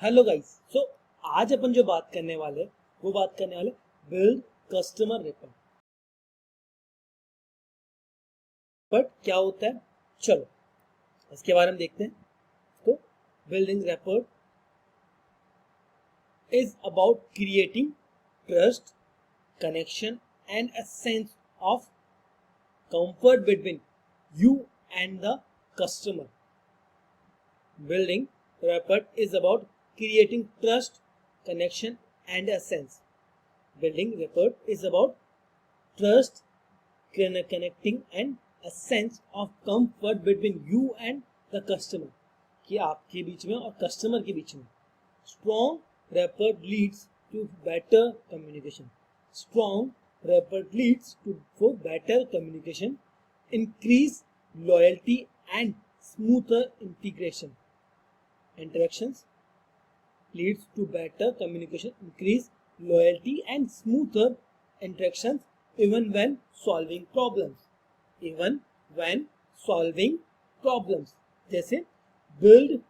Hello guys. सो आज अपन जो बात करने वाले वो बात करने वाले बिल्ड कस्टमर रिपोर्ट। बट क्या होता है, चलो इसके बारे में देखते हैं। तो building report is about creating trust, connection and a sense of comfort between you and the customer. Building rapport is about creating trust, connection and a sense. Building rapport is about trust, connecting and a sense of comfort between you and the customer, कि आपके बीच में और customer के बीच में. Strong rapport leads to better communication. Strong rapport leads to for better communication, increase loyalty and smoother integration. Interactions leads to better communication, increase loyalty and smoother interactions even when solving problems. Even when solving problems. जैसे build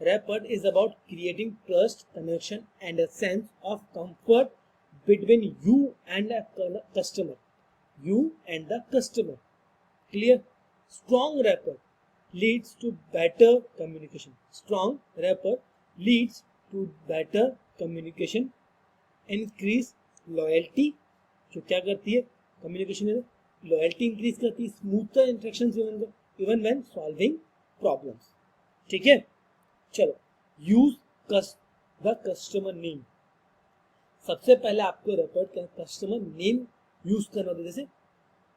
rapport is about creating trust, connection and a sense of comfort between you and a customer. You and the customer. Clear? Strong rapport leads to better communication. Strong rapport leads to better communication. Increase loyalty, जो क्या करती है communication में loyalty increase करती है. Smoother interactions even when solving problems. ठीक है, चलो यूज द कस्टमर नेम. सबसे पहले आपको रिपोर्ट का कस्टमर नेम यूज करना होता है. जैसे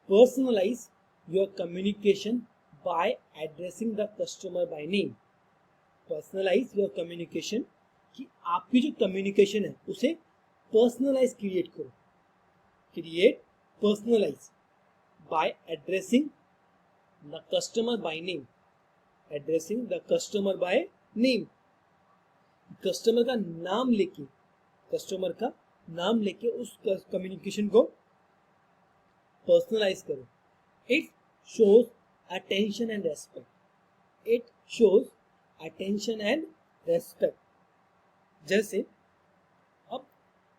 personalise your communication by addressing the customer by name. Personalise your communication, कि आपकी जो कम्युनिकेशन है उसे पर्सनलाइज क्रिएट करो. Create personalise by addressing the customer by name. Addressing the customer by name. Customer का नाम लेके, कस्टमर का नाम लेके उस कम्युनिकेशन को पर्सनलाइज करो. It shows attention and respect. It shows attention and respect. जैसे अब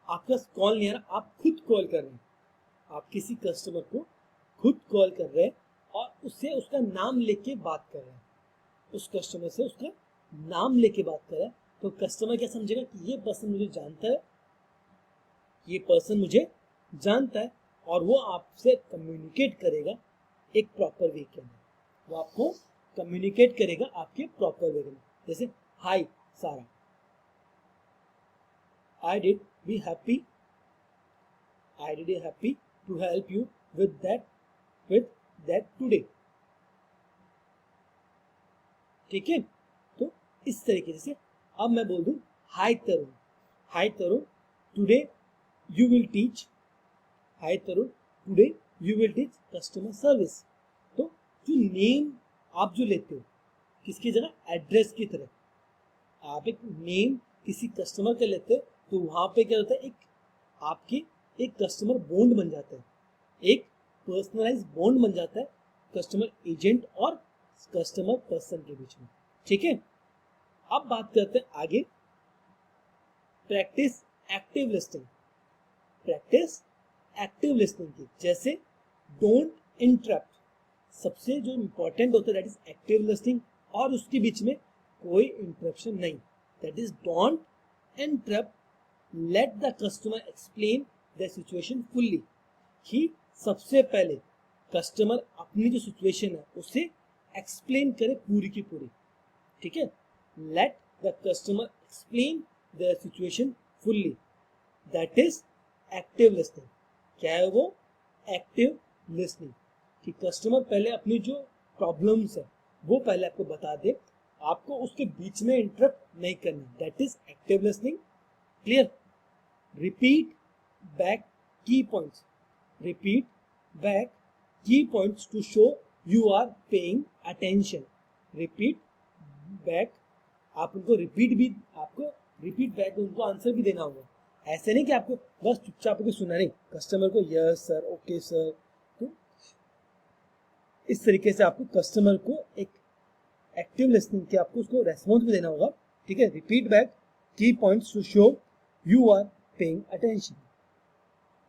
आपका कॉल नहीं आ रहा, आप खुद कॉल कर रहे हैं. आप किसी कस्टमर को खुद कॉल कर रहे हैं और उससे उसका नाम लेके बात कर रहे हैं. उस कस्टमर से उसका नाम लेके बात कर रहा है तो कस्टमर क्या समझेगा कि ये पर्सन मुझे जानता है, ये पर्सन मुझे जानता है और वो आपसे कम्युनिकेट करेगा एक प्रॉपर वे के अंदर. वो आपको कम्युनिकेट करेगा आपके प्रॉपर वे में. जैसे hi Sara, I did be happy to help you with that today. ठीक है, तो इस तरीके से अब मैं बोल दूं hi Tarun today you will teach. Hi Tarun today you will teach customer service. तो जो नेम आप जो लेते हो किसकी जगह एड्रेस की तरह, आप एक नेम किसी कस्टमर का लेते हो तो वहां पे क्या होता है, एक आपकी एक कस्टमर बॉन्ड बन जाता है. एक पर्सनलाइज बॉन्ड बन जाता है कस्टमर एजेंट और कस्टमर पर्सन के बीच में. ठीक है, अब बात करते हैं आगे. Practice active listing. Practice active listing की. जैसे डोंट इंटरप्ट. सबसे जो इंपॉर्टेंट होता है दैट इज एक्टिव लिस्टिंग और उसके बीच में कोई इंटरप्शन नहीं. That is don't interrupt. Let the customer explain the situation fully. कि सबसे पहले कस्टमर अपनी जो सिचुएशन है उसे एक्सप्लेन करे पूरी की पूरी. ठीक है, let the customer explain the situation fully. That is active listening. क्या है वो? Active listening. कि कस्टमर पहले अपनी जो प्रॉब्लम्स है वो पहले आपको बता दे, आपको उसके बीच में इंटरप्ट नहीं करना. That is active listening. Clear? Repeat back key points. Repeat back key points to show you are paying attention. Repeat back, आप उनको रिपीट बैक उनको आंसर भी देना होगा. ऐसे नहीं कि आपको बस चुपचाप होकर सुना नहीं कस्टमर को यस सर, ओके सर. तो इस तरीके से आपको कस्टमर को एक एक्टिव लिसनिंग के आपको उसको रेस्पॉन्स भी देना होगा. ठीक है, repeat back key points to show you are paying attention.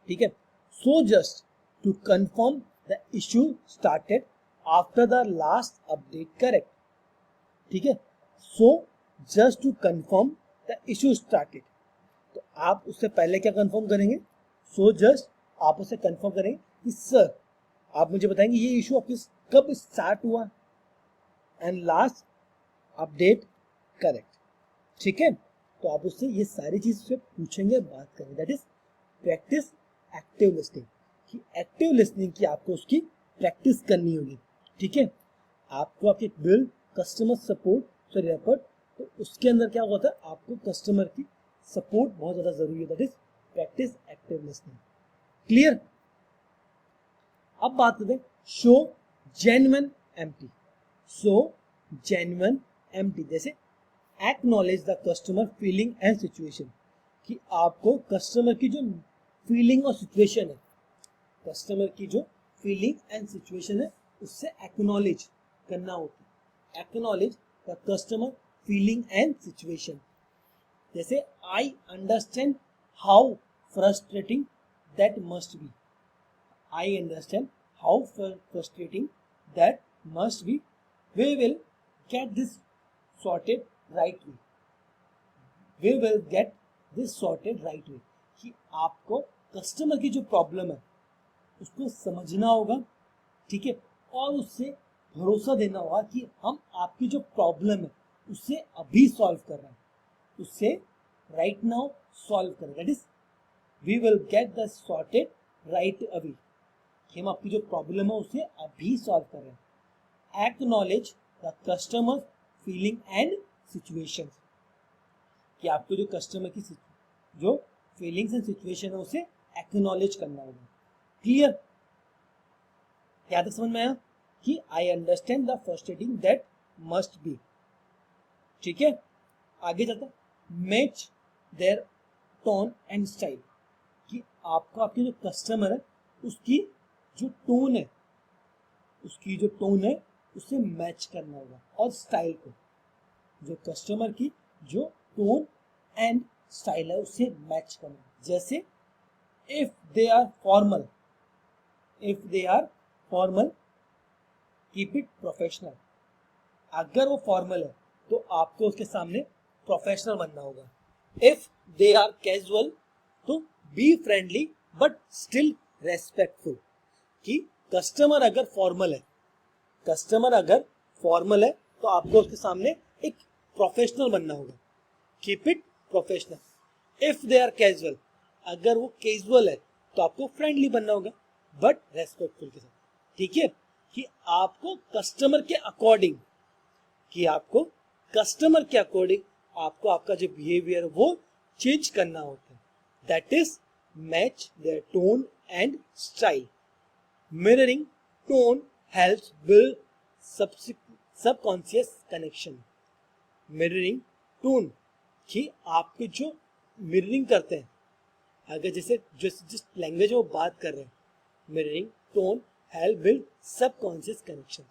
ठीक है. So just to confirm the issue started after the last update correct. ठीक है. So just to confirm the issue started, तो आप उससे पहले क्या कंफर्म करेंगे? सो जस्ट आप उसे कंफर्म करेंगे कि सर आप मुझे बताएंगे ये इशू आपके कब स्टार्ट हुआ एंड लास्ट अपडेट करेक्ट. ठीक है. तो आप उससे ये सारी चीज से पूछेंगे, बात करेंगे. That is practice active listening. कि एक्टिव लिसनिंग की आपको उसकी प्रैक्टिस करनी होगी. ठीक है. आपको आपके बिल्ड कस्टमर सपोर्ट रेपोर्ट, तो उसके अंदर क्या होता है, आपको कस्टमर की सपोर्ट बहुत ज्यादा जरूरी है. That is practice active listening. Clear. अब बात करते हैं show genuine empty. Show genuine empty, जैसे acknowledge the customer feeling and situation. कि आपको कस्टमर की जो फीलिंग और सिचुएशन है, कस्टमर की जो फीलिंग एंड सिचुएशन है उससे एक्नॉलेज करना होता है. Acknowledge the customer feeling and situation. जैसे I understand how frustrating that must be. I understand how frustrating that must be. We will get this sorted right way. We will get this sorted right way. कि आपको customer की जो problem है उसको समझना होगा. ठीक है. और उससे भरोसा देना होगा कि हम आपकी जो प्रॉब्लम है उससे अभी सॉल्व कर रहे हैं, उससे राइट नाउ सॉल्व कर रहे हैं. That is we will get the sorted right away. कि हम आपकी जो प्रॉब्लम है उसे अभी सॉल्व कर रहे हैं. Acknowledge the customer feeling and situation. कि आपको जो कस्टमर की जो फीलिंग्स एंड सिचुएशन है उसे एक्नॉलेज करना होगा. क्लियर. क्या तक समझ में आया? कि I understand the frustrating that must be. ठीक है. आगे चलते हैं. Match their tone and style. कि आपको आपके जो कस्टमर है उसकी जो टोन है, उसकी जो टोन है उससे मैच करना होगा. और स्टाइल को, जो कस्टमर की जो टोन एंड स्टाइल है उससे मैच करना. जैसे if they are formal, if they are formal keep it professional. अगर वो फॉर्मल है तो आपको उसके सामने प्रोफेशनल बनना होगा. इफ दे आर कैजुअल तो be friendly but still respectful. कि कस्टमर अगर फॉर्मल है, कस्टमर अगर फॉर्मल है तो आपको उसके सामने एक प्रोफेशनल बनना होगा. Keep it professional. If they are casual, अगर वो कैजुअल है तो आपको फ्रेंडली बनना होगा बट रेस्पेक्टफुल के साथ. ठीक है. कि आपको कस्टमर के अकॉर्डिंग, कि आपको कस्टमर के अकॉर्डिंग आपको आपका जो बिहेवियर वो चेंज करना होता है. That is match their tone and style. Mirroring tone helps build subconscious connection. Mirroring tone, कि आपके जो मिररिंग करते हैं, अगर जैसे जिस लैंग्वेज में वो बात कर रहे हैं, mirroring tone help build subconscious connection.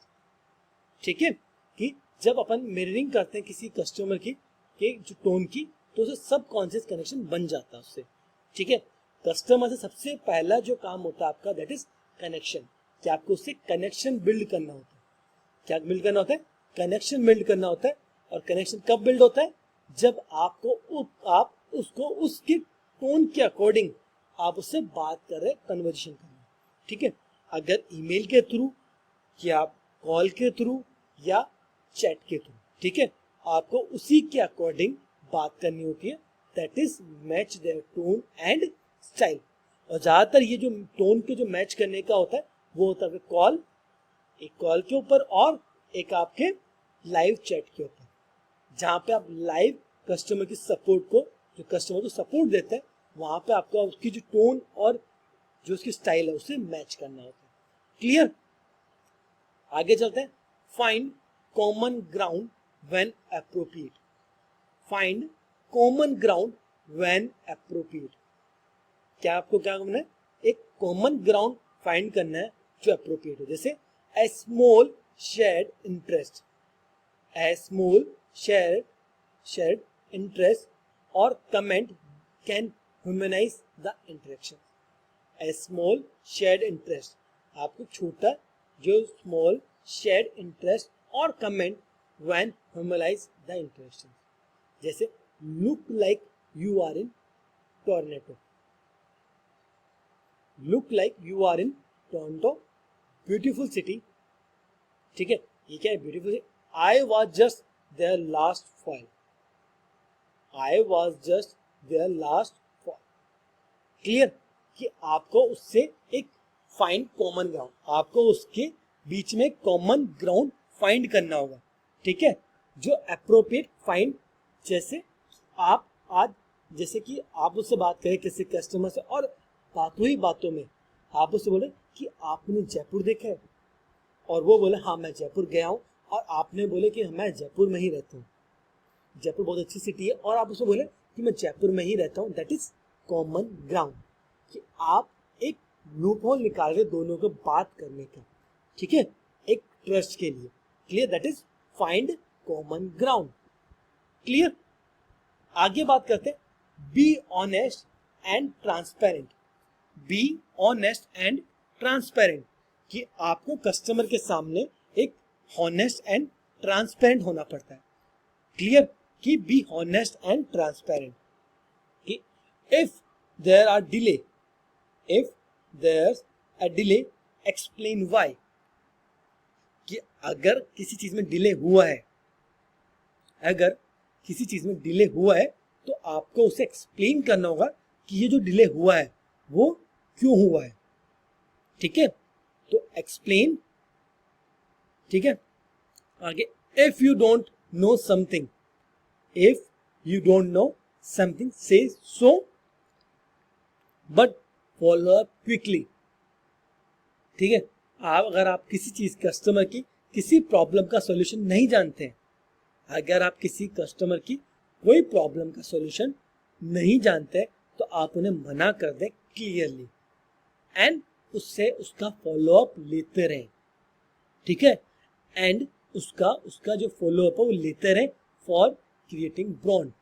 ठीक है. कि जब अपन मिररिंग करते हैं किसी कस्टमर की के जो टोन की, तो उसे सबकॉन्शियस कनेक्शन बन जाता है उससे. ठीक है. कस्टमर से सबसे पहला जो काम होता है आपका दैट इज कनेक्शन. कि आपको उससे कनेक्शन बिल्ड करना होता है. क्या बिल्ड करना होता है? कनेक्शन बिल्ड करना होता है. और कनेक्शन कब बिल्ड होता है? जब आप उसको उसकी टोन के अकॉर्डिंग आप उससे बात कर रहे, कन्वर्सेशन कर रहे. ठीक है. अगर ईमेल के थ्रू या कॉल के थ्रू या चैट के थ्रू, ठीक है, आपको उसी के अकॉर्डिंग बात करनी होती है. That is match their tone and style. और ज्यादातर ये जो टोन के जो मैच करने का होता है वो होता है कॉल, एक कॉल के ऊपर और एक आपके लाइव चैट के ऊपर, जहां पे आप लाइव कस्टमर की सपोर्ट को, जो कस्टमर को सपोर्ट देते हैं, वहां पे आपको उसकी जो टोन और जो उसकी स्टाइल है उसे मैच करना होता है. क्लियर. आगे चलते हैं. Find common ground when appropriate. Find common ground when appropriate. क्या आपको क्या करना है? एक कॉमन ग्राउंड फाइंड करना है जो एप्रोप्रिएट हो. जैसे a small shared interest, a small shared interest or comment can humanize the interaction. A small shared interest, आपको छोटा जो small shared interest or comment when humanize the interaction. जैसे look like you are in Toronto. Look like you are in Toronto. Beautiful city. ठीक है, ये क्या है? Beautiful city. I was just their last fall. I was just their last fall. Clear कि आपको उससे एक फाइंड कॉमन ग्राउंड, आपको उसके बीच में कॉमन ग्राउंड फाइंड करना होगा. ठीक है, जो अप्रोप्रिएट फाइंड. जैसे आप आज, जैसे कि आप उससे बात करें किसी कस्टमर से और बातों ही बातों में आप उससे बोले कि आपने जयपुर देखा है, और वो बोले हाँ मैं जयपुर गया हूँ, और आपने बोले कि मैं जयपुर में ही रहता हूँ, जयपुर बहुत अच्छी सिटी है, और आप उसको बोले कि मैं जयपुर में ही रहता हूँ. दैट इज कॉमन ग्राउंड, कि आप एक लूप होल निकाल रहे दोनों को बात करने का. ठीक है, एक ट्रस्ट के लिए. Clear? That is find common ground. Clear? आगे बात करते हैं. Be honest and transparent. Be honest and transparent, कि आपको कस्टमर के सामने एक हॉनेस्ट एंड ट्रांसपेरेंट होना पड़ता है. क्लियर? कि बी हॉनेस्ट एंड ट्रांसपेरेंट. कि if there are delay, if there a delay explain why. कि अगर किसी चीज में डिले हुआ है, अगर किसी चीज में डिले हुआ है तो आपको उसे एक्सप्लेन करना होगा कि ये जो डिले हुआ है वो क्यों हुआ है. ठीक है, तो एक्सप्लेन. ठीक है, आगे if you don't know something, if you don't know something say so but follow up quickly. ठीक है, अगर आप किसी चीज कस्टमर की किसी प्रॉब्लम का सॉल्यूशन नहीं जानते हैं, अगर आप किसी कस्टमर की कोई प्रॉब्लम का सॉल्यूशन नहीं जानते हैं, तो आप उन्हें मना कर दें क्लियरली, एंड उससे उसका फॉलो अप लेते रहें. ठीक है, एंड उसका जो फॉलो अप है वो लेते रहें for creating bond,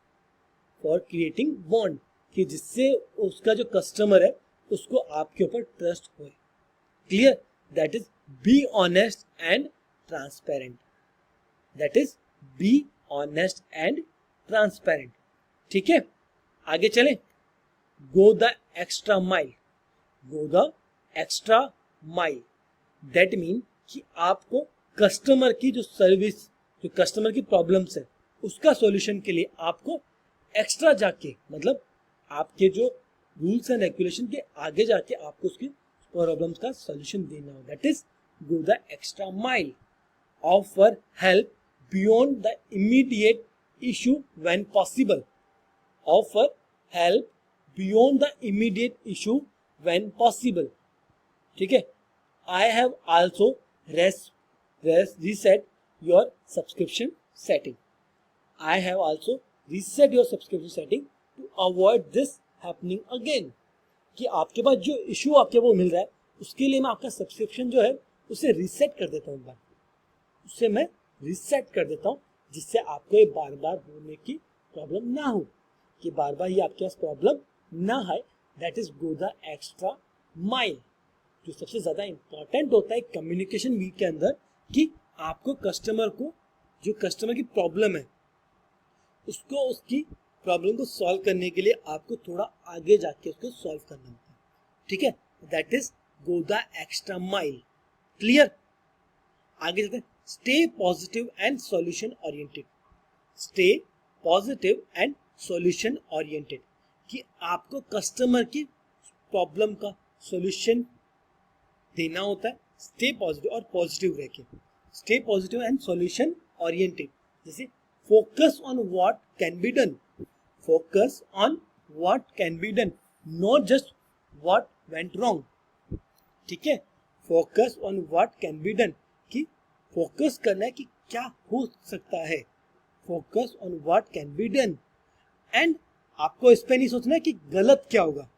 for creating bond, कि जिससे उसका जो कस्टमर है उसको आपके ऊपर ट्रस्ट हो. Clear? That is be honest and transparent. That is be honest and transparent. ठीक है, आगे चलें. Go the extra mile. Go the extra mile, that mean कि आपको कस्टमर की जो सर्विस, जो कस्टमर की प्रॉब्लम्स है उसका सॉल्यूशन के लिए आपको एक्स्ट्रा जाके, मतलब आपके जो रूल्स एंड रेगुलेशन के आगे जाके आपको उसकी प्रॉब्लम्स का सॉल्यूशन देना हो. That is go the extra mile. Offer help beyond the immediate issue when possible. Offer help beyond the immediate issue when possible. ठीक है, I have also reset your subscription setting. I have also reset your subscription setting to avoid this happening again. कि आपके पास जो issue आपके वो मिल रहा है उसके लिए मैं आपका सब्सक्रिप्शन जो है उसे रीसेट कर देता हूँ. उससे मैं रीसेट कर देता हूँ जिससे आपको ये बार बार होने की प्रॉब्लम ना हो, कि बार बार ये आपके पास प्रॉब्लम ना आए. That is go the extra mile. जो सबसे ज्यादा इंपॉर्टेंट होता है कम्युनिकेशन वीक के अंदर, कि आपको कस्टमर को, जो कस्टमर की प्रॉब्लम है उसको, उसकी प्रॉब्लम को सॉल्व करने के लिए आपको थोड़ा आगे जाके उसको सॉल्व करना होता है. ठीक है, that is go the extra mile. Clear? आगे चलते हैं. Stay positive and solution oriented. Stay positive and solution oriented, कि आपको कस्टमर की प्रॉब्लम का सॉल्यूशन देना होता है. स्टे पॉजिटिव और पॉजिटिव रह के. Stay positive and solution oriented. जैसे focus on what can be done. Focus on what can be done, not just what went wrong. ठीक है, focus on what can be done, कि focus करना है कि क्या हो सकता है. Focus on what can be done, and आपको इस पे नहीं सोचना है कि गलत क्या होगा.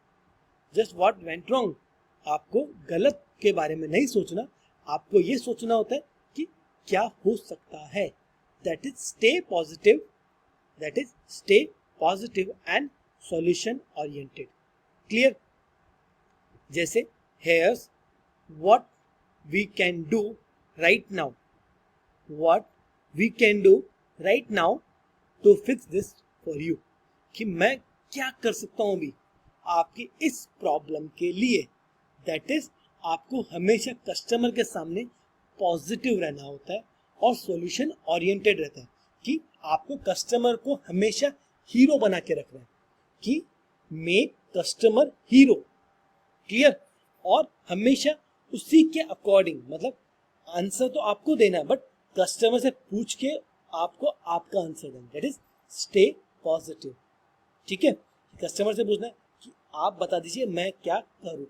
Just what went wrong. आपको गलत के बारे में नहीं सोचना, आपको ये सोचना होता है कि क्या हो सकता है. That is stay positive. That is stay positive and solution oriented. Clear? जैसे here's what we can do right now, what we can do right now to fix this for you, कि मैं क्या कर सकता हूं अभी आपकी इस प्रॉब्लम के लिए। दैट इज आपको हमेशा कस्टमर के सामने पॉजिटिव रहना होता है और सॉल्यूशन ओरिएंटेड रहता है, कि आपको कस्टमर को हमेशा हीरो बना के रखना है, कि मेक कस्टमर हीरो। क्लियर? और हमेशा उसी के अकॉर्डिंग, मतलब आंसर तो आपको देना है बट कस्टमर से पूछ के आपको आपका आंसर देना। That is stay positive. ठीक है? कस्टमर से पूछना है कि आप बता दीजिए मैं क्या करूं,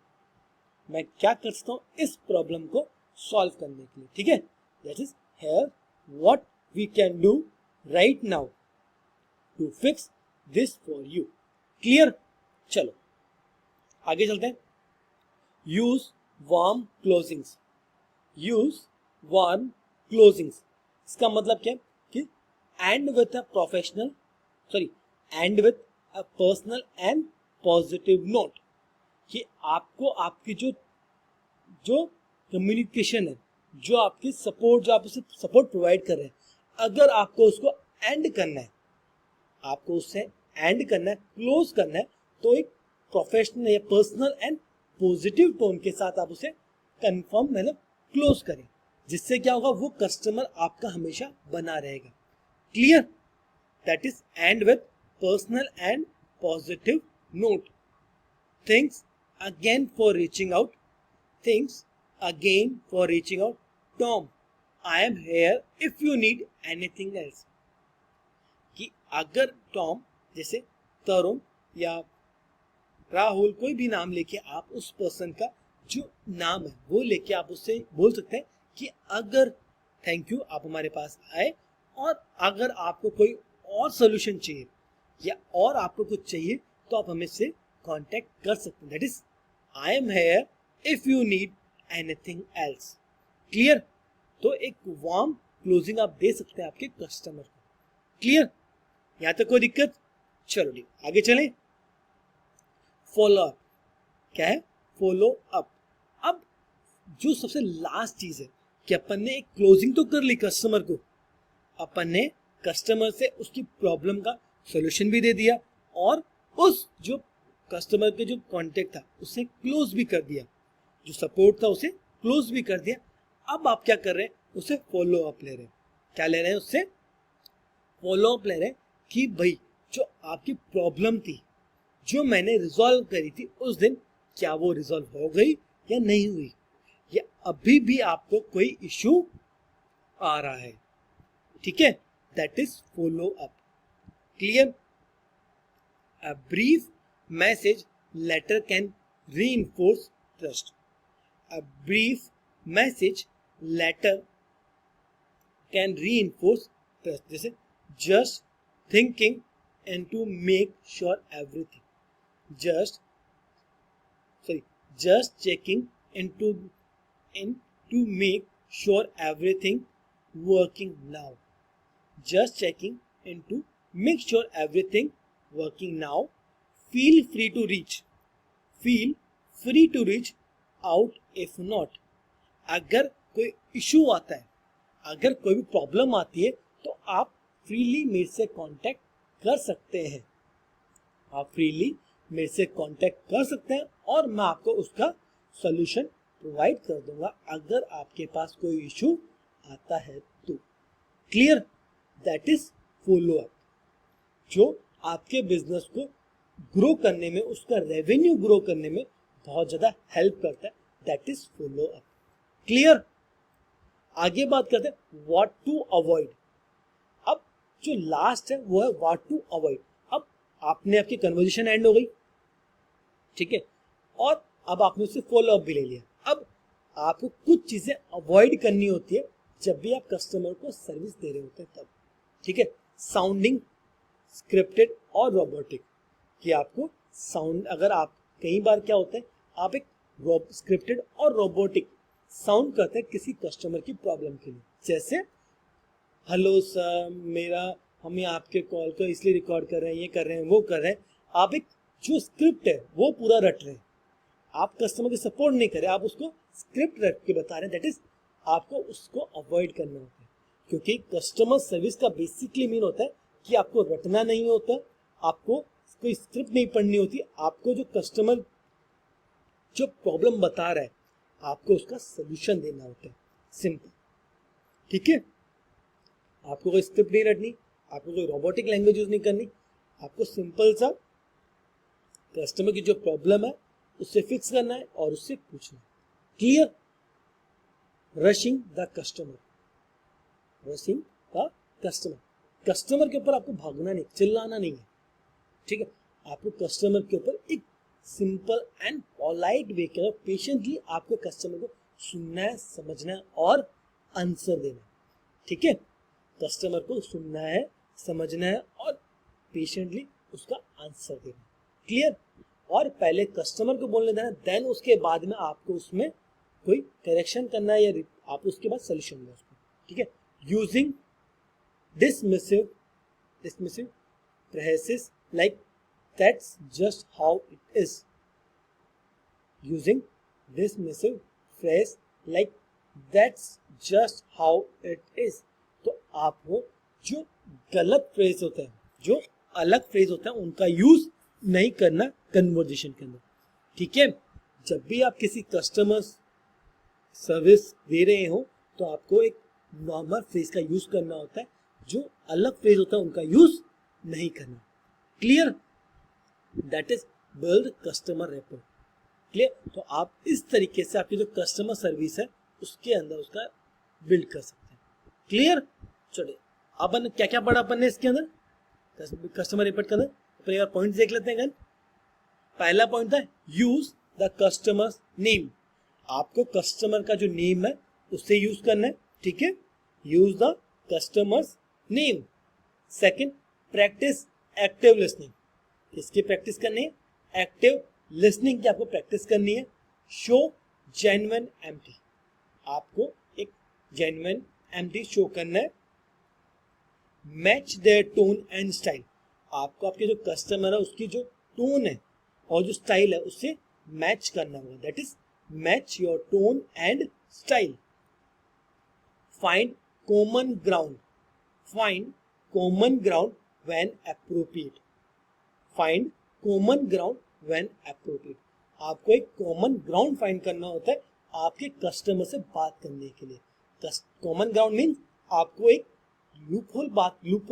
मैं क्या कर सकता हूं इस प्रॉब्लम को सॉल्व करने के लिए। ठीक है? That is here what we can do right now to fix this for you. Clear? चलो आगे चलते हैं। Use warm closings, use warm closings. इसका मतलब क्या है कि end with a professional, sorry, end with a personal and positive note, कि आपको आपकी जो जो कम्युनिकेशन है, जो आपकी सपोर्ट, जो आप उसे सपोर्ट प्रोवाइड कर रहे हैं, अगर आपको उसको एंड करना है, आपको उससे एंड करना है, क्लोज करना है, तो एक प्रोफेशनल या पर्सनल एंड पॉजिटिव टोन के साथ आप उसे कंफर्म मतलब क्लोज करें, जिससे क्या होगा, वो कस्टमर आपका हमेशा बना रहेगा। Clear? That is and with personal and positive note. Things again for reaching out, things again for reaching out, Tom I am here if you need anything else. कि अगर टॉम, जैसे तरुण या राहुल, कोई भी नाम लेके आप उस पर्सन का जो नाम है वो लेके आप उससे बोल सकते हैं कि अगर, थैंक यू, आप हमारे पास आए, और अगर आपको कोई और सोल्यूशन चाहिए या और आपको कुछ चाहिए तो आप हमें से कांटेक्ट कर सकते हैं। That is I am here if you need anything else. Clear? तो एक वार्म क्लोजिंग आप दे सकते हैं आपके कस्टमर को। क्लियर? यहां तक कोई दिक्कत? चलो ठीक, आगे चलें। Follow up. क्या है? Follow up. अब जो सबसे लास्ट चीज है कि अपन ने एक क्लोजिंग तो कर ली कस्टमर को, अपन ने कस्टमर से उसकी प्रॉब्लम का सॉल्यूशन भी दे दिया और उस जो कस्टमर के जो कांटेक्ट था उसे क्लोज भी कर दिया, जो सपोर्ट था उसे क्लोज भी कर दिया। अब आप क्या कर रहे हैं? उसे फॉलो अप ले रहे हैं। क्या ले रहे हैं? उससे फॉलो अप ले रहे हैं कि भाई जो आपकी प्रॉब्लम थी, जो मैंने रिजॉल्व करी थी उस दिन, क्या वो रिजॉल्व हो गई या नहीं हुई, या अभी भी आपको कोई इश्यू आ रहा है। ठीक है? That is follow up. Clear? A brief message later can reinforce trust. A brief message later can reinforce trust. जैसे just thinking and to make sure everything, just checking into to make sure everything working now, just checking into make sure everything working now, feel free to reach out if not। अगर कोई issue आता है, अगर कोई भी problem आती है तो आप फ्रीली मेरे से कांटेक्ट कर सकते हैं, आप फ्रीली मेरे से कांटेक्ट कर सकते हैं और मैं आपको उसका सॉल्यूशन प्रोवाइड कर दूंगा अगर आपके पास कोई इशू आता है तो। Clear? That is follow up, जो आपके बिजनेस को ग्रो करने में, उसका रेवेन्यू ग्रो करने में बहुत ज्यादा हेल्प करता है। That is follow up. Clear? आगे बात करते हैं व्हाट टू अवॉइड। अब जो लास्ट है वो है व्हाट टू अवॉइड। अब आपने आपकी कन्वर्सेशन एंड हो गई, ठीक है, और अब आपने उससे फॉलो अप भी ले लिया। अब आपको कुछ चीजें अवॉइड करनी होती है जब भी आप कस्टमर को सर्विस दे रहे होते हैं तब। ठीक है? साउंडिंग स्क्रिप्टेड और रोबोटिक, कि आपको साउंड, अगर आप कई बार क्या होता है, आप एक स्क्रिप्टेड और रोबोटिक साउंड करते हैं किसी कस्टमर की प्रॉब्लम के लिए। जैसे हेलो सर, मेरा हम ये आपके कॉल को इसलिए रिकॉर्ड कर रहे हैं, ये कर रहे हैं, वो कर रहे हैं, आप एक जो स्क्रिप्ट है वो पूरा रट रहे हैं, आप कस्टमर की सपोर्ट नहीं कर रहे, आप उसको स्क्रिप्ट रट के बता रहे हैं, दैट इज आपको उसको अवॉइड करना होता है। क्योंकि कस्टमर सर्विस का बेसिकली मीन होता है कि आपको रटना नहीं होता, आपको कोई स्क्रिप्ट नहीं पढ़नी होती, आपको जो कस्टमर जो प्रॉब्लम बता रहा है आपको उसका सोल्यूशन देना होता है, सिंपल। ठीक है, आपको कोई स्क्रिप्ट नहीं रटनी, आपको कोई रोबोटिक लैंग्वेज यूज नहीं करनी, आपको सिंपल सा कस्टमर की जो प्रॉब्लम है उससे फिक्स करना है और उससे पूछना है। Clear? Rushing the customer, rushing the customer, customer के ऊपर आपको भागना नहीं, चिल्लाना नहीं है। ठीक है, आपको कस्टमर के ऊपर एक सिंपल एंड पोलाइट वे के पेशेंटली आपको कस्टमर को सुनना है, समझना है और आंसर देना है। ठीक है, कस्टमर को सुनना है, समझना है और पेशेंटली उसका आंसर देना है। क्लियर? और पहले कस्टमर को बोलने देना, देन उसके बाद में आपको उसमें कोई करेक्शन करना है या आप उसके बाद सोल्यूशन देना उसको। ठीक है, using dismissive phrases like that's just how it is, using dismissive phrase like that's just how it is। तो आपको जो गलत फ्रेज होता है, जो अलग फ्रेज होता है, उनका यूज नहीं करना कन्वर्जेशन के अंदर। ठीक है, जब भी आप किसी कस्टमर सर्विस दे रहे हो तो आपको एक नॉर्मल फ्रेज का यूज करना होता है, जो अलग फ्रेज होता है उनका यूज नहीं करना। Clear? That is build customer rapport. Clear? तो आप इस तरीके से आपकी जो कस्टमर सर्विस है उसके अंदर उसका बिल्ड कर सकते हैं। क्लियर? चलिए अपन क्या क्या पढ़ा अपन ने इसके अंदर कस्टमर रैपर के अंदर, अपन एक बार पॉइंट देख लेते हैं। पहला पॉइंट था यूज द कस्टमर नेम, आपको कस्टमर का जो नेम है उससे यूज करना है। ठीक है, use the customers name. Second, practice active listening, किसकी प्रैक्टिस करनी है? एक्टिव लिसनिंग की आपको प्रैक्टिस करनी है। शो जेन्युइन एम्प्टी, आपको एक जेन्युइन एम्प्टी शो करना है। Match their tone and style, आपको आपके जो कस्टमर है उसकी जो टोन है और जो स्टाइल है उससे मैच करना होगा, that is match your tone and style. Find common ground, find common ground when appropriate, find common ground when appropriate, आपको एक कॉमन ग्राउंड फाइंड करना होता है आपके कस्टमर से बात करने के लिए। कॉमन ग्राउंड मीन्स आपको एक लूपहोल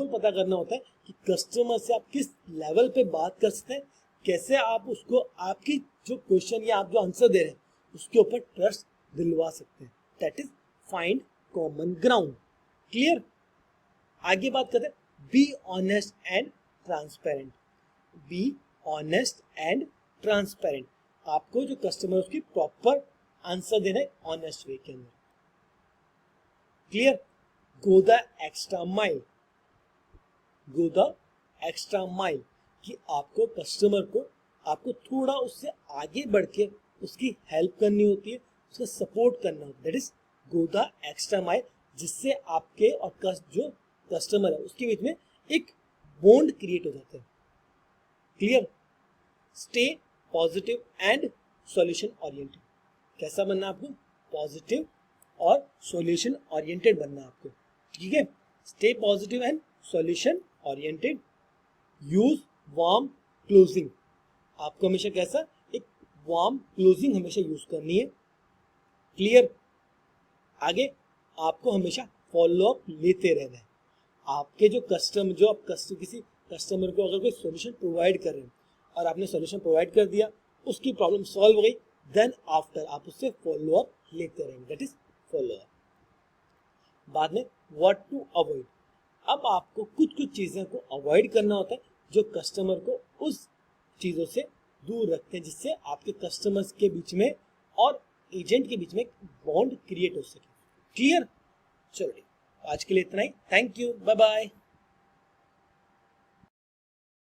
पता करना होता है कि कस्टमर से आप किस लेवल पे बात कर सकते हैं, कैसे आप उसको आपकी जो क्वेश्चन या आप जो आंसर दे रहे हैं उसके ऊपर ट्रस्ट दिलवा सकते हैं। That is find common ground. Clear? आगे बात करते हैं, be honest and transparent, be honest and transparent, आपको जो कस्टमर उसकी प्रॉपर आंसर देना है ऑनेस्ट वे के अंदर। Clear? Go the extra mile, go the extra mile, कि आपको कस्टमर को आपको थोड़ा उससे आगे बढ़ के उसकी हेल्प करनी होती है, उसका सपोर्ट करना होता है। That is go the extra mile, जिससे आपके और जो कस्टमर है उसके बीच में एक बॉन्ड क्रिएट हो जाता है। Clear? Stay positive and solution oriented, कैसा बनना आपको? पॉजिटिव और सॉल्यूशन ओरिएंटेड बनना आपको। ठीक है, stay positive and solution oriented. Use warm closing, आपको हमेशा कैसा एक वार्म क्लोजिंग हमेशा यूज करनी है। क्लियर? आगे आपको हमेशा फॉलो अप लेते रहना है। आपके जो कस्टमर जो आप किसी कस्टमर को अगर कोई सॉल्यूशन प्रोवाइड कर रहे हैं और आपने सॉल्यूशन प्रोवाइड कर दिया, उसकी प्रॉब्लम सॉल्व हो गई, देन आफ्टर आप उससे फॉलो अप लेते रहेंगे, दैट इज फॉलो अप। बाद में व्हाट टू अवॉइड, अब आपको कुछ चीजें को अवॉइड करना होता है जो कस्टमर को उस चीजों से दूर रखते हैं, जिससे आपके कस्टमर्स के बीच में और एजेंट के बीच में एक बॉन्ड क्रिएट हो सके। क्लियर? चलिए आज के लिए इतना ही। Thank you, bye bye.